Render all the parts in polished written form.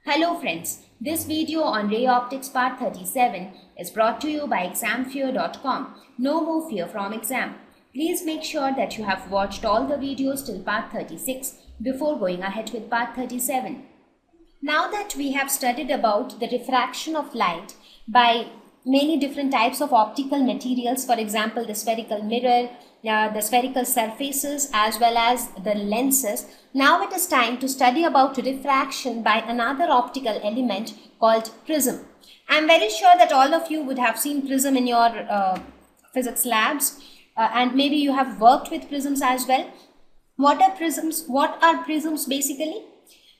Hello friends, this video on Ray Optics Part 37 is brought to you by examfear.com. No more fear from exam. Please make sure that you have watched all the videos till Part 36 before going ahead with Part 37. Now that we have studied about the refraction of light by many different types of optical materials, for example, the spherical mirror, the spherical surfaces as well as the lenses, now it is time to study about refraction by another optical element called prism. I am very sure that all of you would have seen prism in your physics labs and maybe you have worked with prisms as well. What are prisms? What are prisms basically?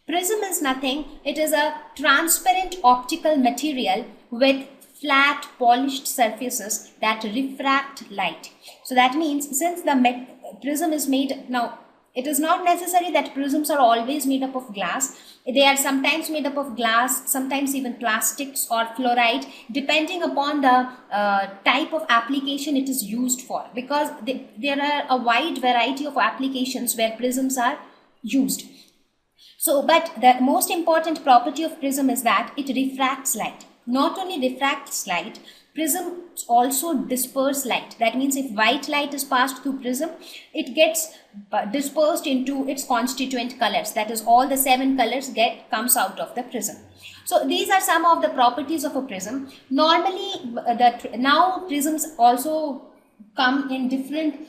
Prism is nothing, it is a transparent optical material with flat polished surfaces that refract light. So that means since the prism is made, now it is not necessary that prisms are always made up of glass. They are sometimes made up of glass, sometimes even plastics or fluoride, depending upon the type of application it is used for, because there are a wide variety of applications where prisms are used. So, but the most important property of prism is that it refracts light. Not only refracts light, prisms also disperse light. That means if white light is passed through prism, it gets dispersed into its constituent colors. That is, all the 7 colors comes out of the prism. So these are some of the properties of a prism. Normally, now prisms also come in different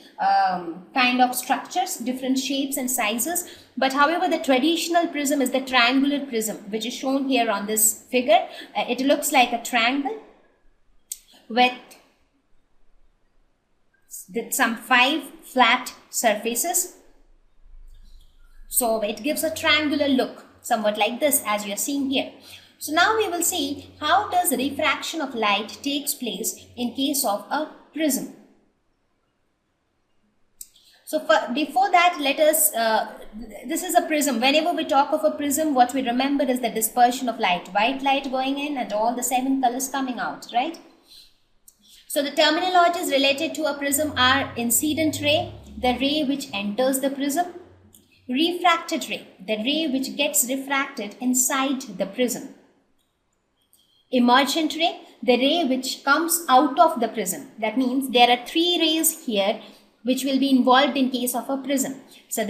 kind of structures, different shapes and sizes, but however the traditional prism is the triangular prism, which is shown here on this figure. It looks like a triangle with some 5 flat surfaces, so it gives a triangular look, somewhat like this as you are seeing here. So now we will see how does refraction of light takes place in case of a prism. So before that, let us, this is a prism. Whenever we talk of a prism, what we remember is the dispersion of light. White light going in and all the 7 colors coming out, right? So the terminologies related to a prism are incident ray, the ray which enters the prism; refracted ray, the ray which gets refracted inside the prism; emergent ray, the ray which comes out of the prism. That means there are 3 rays here which will be involved in case of a prism. So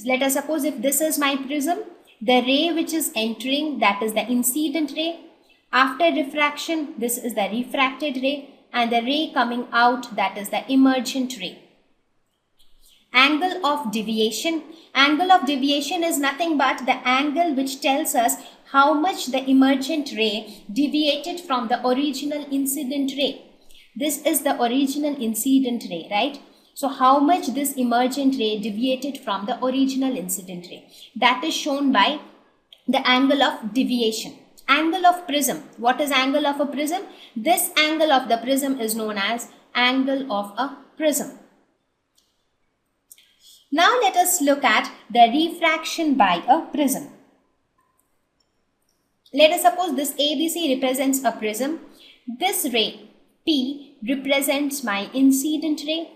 let us suppose if this is my prism, the ray which is entering, that is the incident ray. After refraction, this is the refracted ray, and the ray coming out, that is the emergent ray. Angle of deviation. Angle of deviation is nothing but the angle which tells us how much the emergent ray deviated from the original incident ray. This is the original incident ray, right? So how much this emergent ray deviated from the original incident ray, that is shown by the angle of deviation. Angle of prism. What is angle of a prism? This angle of the prism is known as angle of a prism. Now let us look at the refraction by a prism. Let us suppose this ABC represents a prism. This ray P represents my incident ray.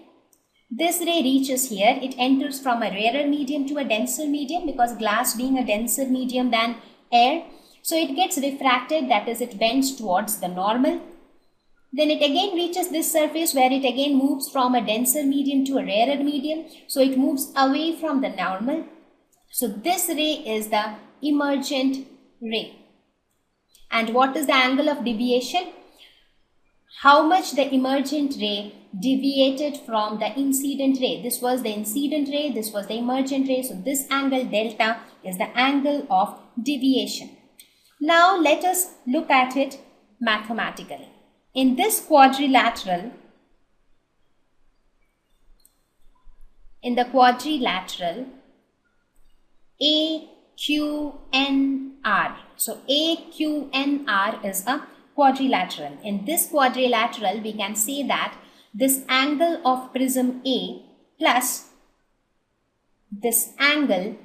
This ray reaches here, it enters from a rarer medium to a denser medium, because glass being a denser medium than air. So it gets refracted, that is, it bends towards the normal. Then it again reaches this surface where it again moves from a denser medium to a rarer medium. So it moves away from the normal. So this ray is the emergent ray. And what is the angle of deviation? How much the emergent ray deviated from the incident ray. This was the incident ray, this was the emergent ray. So this angle delta is the angle of deviation. Now let us look at it mathematically. In this quadrilateral, AQNR. So AQNR is a quadrilateral. In this quadrilateral, we can say that this angle of prism A plus this angle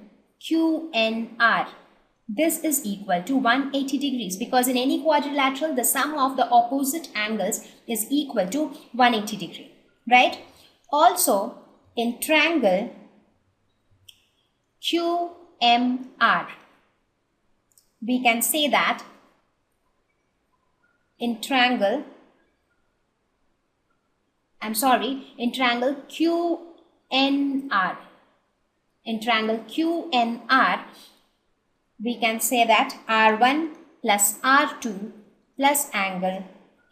QNR, this is equal to 180 degrees, because in any quadrilateral, the sum of the opposite angles is equal to 180 degree, right? Also, in triangle QMR, we can say that in triangle QNR, in triangle QNR, we can say that R1 plus R2 plus angle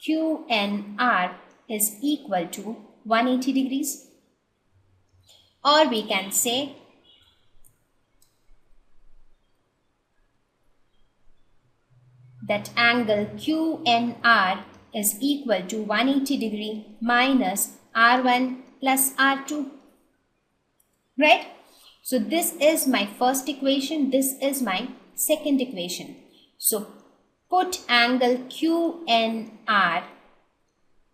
QNR is equal to 180 degrees. Or we can say that angle QNR is equal to 180 degree minus R1 plus R2. Right? So this is my first equation. This is my second equation. So put angle QNR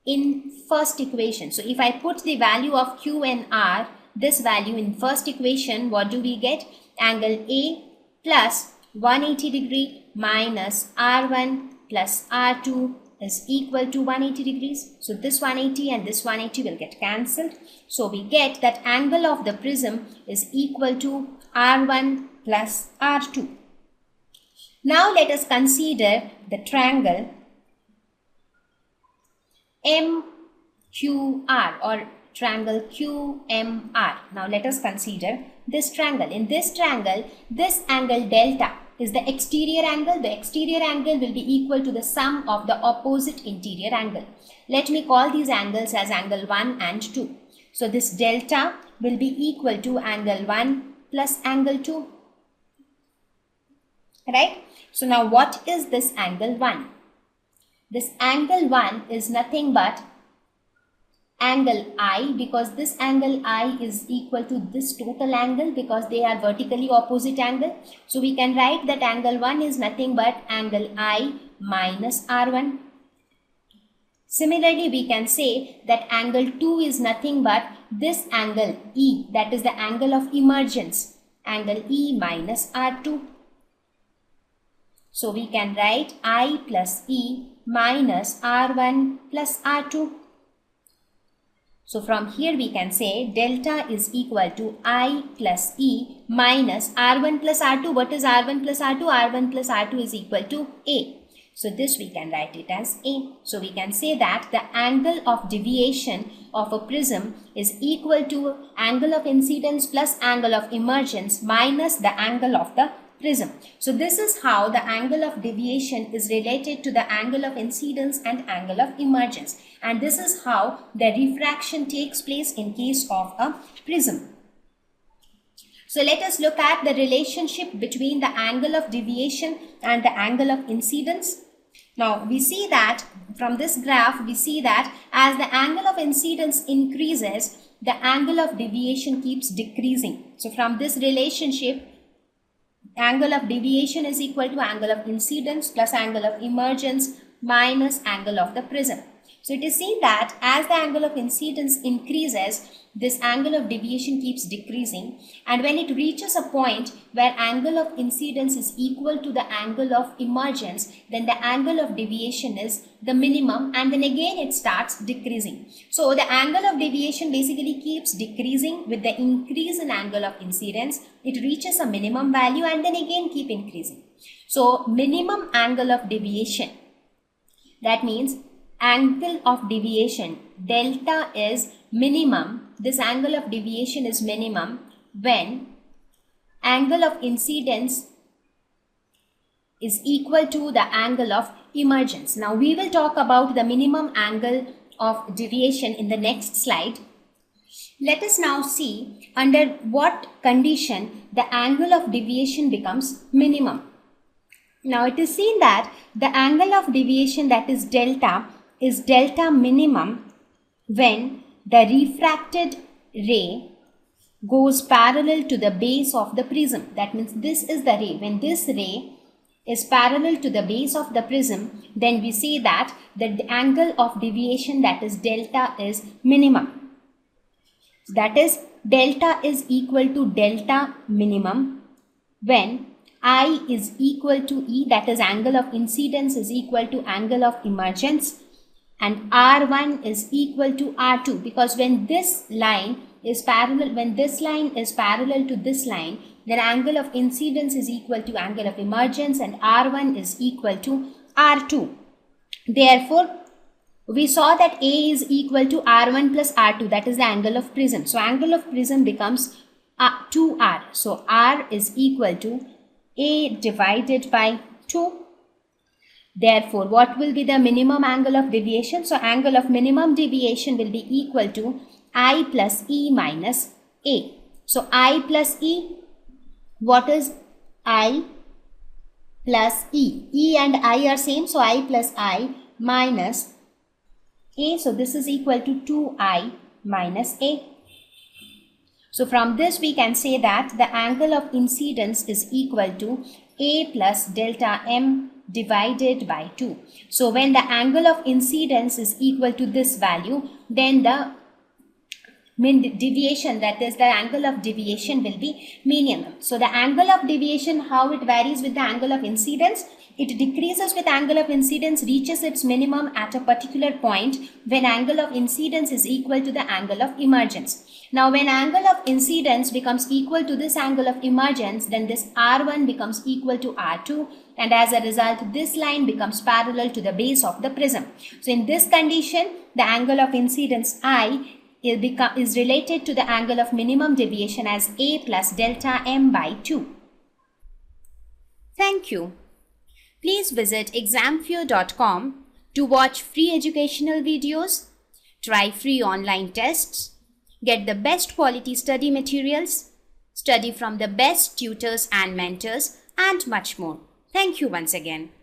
in first equation. So if I put the value of QNR, this value in first equation, what do we get? Angle A plus 180 degree minus R1 plus R2 is equal to 180 degrees. So this 180 and this 180 will get cancelled. So we get that angle of the prism is equal to R1 plus R2. Now let us consider the triangle MQR or triangle QMR. Now let us consider this triangle. In this triangle, this angle delta is the exterior angle. The exterior angle will be equal to the sum of the opposite interior angle. Let me call these angles as angle 1 and 2. So this delta will be equal to angle 1 plus angle 2. Right? So now what is this angle 1? This angle 1 is nothing but angle I, because this angle I is equal to this total angle because they are vertically opposite angle. So we can write that angle 1 is nothing but angle I minus R1. Similarly, we can say that angle 2 is nothing but this angle E, that is the angle of emergence, angle E minus R2. So we can write I plus E minus R1 plus R2. So from here we can say delta is equal to I plus E minus R1 plus R2. What is R1 plus R2? R1 plus R2 is equal to A. So this we can write it as A. So we can say that the angle of deviation of a prism is equal to angle of incidence plus angle of emergence minus the angle of the prism. So this is how the angle of deviation is related to the angle of incidence and angle of emergence. And this is how the refraction takes place in case of a prism. So let us look at the relationship between the angle of deviation and the angle of incidence. Now we see that from this graph, we see that as the angle of incidence increases, the angle of deviation keeps decreasing. So from this relationship, angle of deviation is equal to angle of incidence plus angle of emergence minus angle of the prism. So it is seen that as the angle of incidence increases, this angle of deviation keeps decreasing, and when it reaches a point where angle of incidence is equal to the angle of emergence, then the angle of deviation is the minimum, and then again it starts decreasing. So the angle of deviation basically keeps decreasing with the increase in angle of incidence. It reaches a minimum value and then again keep increasing. So minimum angle of deviation, that means angle of deviation delta is minimum. This angle of deviation is minimum when angle of incidence is equal to the angle of emergence. Now we will talk about the minimum angle of deviation in the next slide. Let us now see under what condition the angle of deviation becomes minimum. Now it is seen that the angle of deviation, that is delta minimum when the refracted ray goes parallel to the base of the prism. That means this is the ray. When this ray is parallel to the base of the prism, then we say that the angle of deviation, that is delta, is minimum. That is, delta is equal to delta minimum when I is equal to E, that is angle of incidence is equal to angle of emergence, and R1 is equal to R2, because when this line is parallel, when this line is parallel to this line, then angle of incidence is equal to angle of emergence and R1 is equal to R2. Therefore, we saw that A is equal to R1 plus R2, that is the angle of prism. So angle of prism becomes 2R. So R is equal to A divided by 2. Therefore, what will be the minimum angle of deviation? So angle of minimum deviation will be equal to I plus E minus A. So I plus E, what is I plus E? E and I are same, so I plus I minus A. So this is equal to 2I minus A. So from this we can say that the angle of incidence is equal to A plus delta M divided by 2. So when the angle of incidence is equal to this value, then the mean deviation, that is the angle of deviation, will be minimum. So the angle of deviation, how it varies with the angle of incidence? It decreases with angle of incidence, reaches its minimum at a particular point when angle of incidence is equal to the angle of emergence. Now when angle of incidence becomes equal to this angle of emergence, then this R1 becomes equal to R2, and as a result this line becomes parallel to the base of the prism. So in this condition, the angle of incidence I is related to the angle of minimum deviation as A plus delta M by 2. Thank you. Please visit examfear.com to watch free educational videos, try free online tests, get the best quality study materials, study from the best tutors and mentors, and much more. Thank you once again.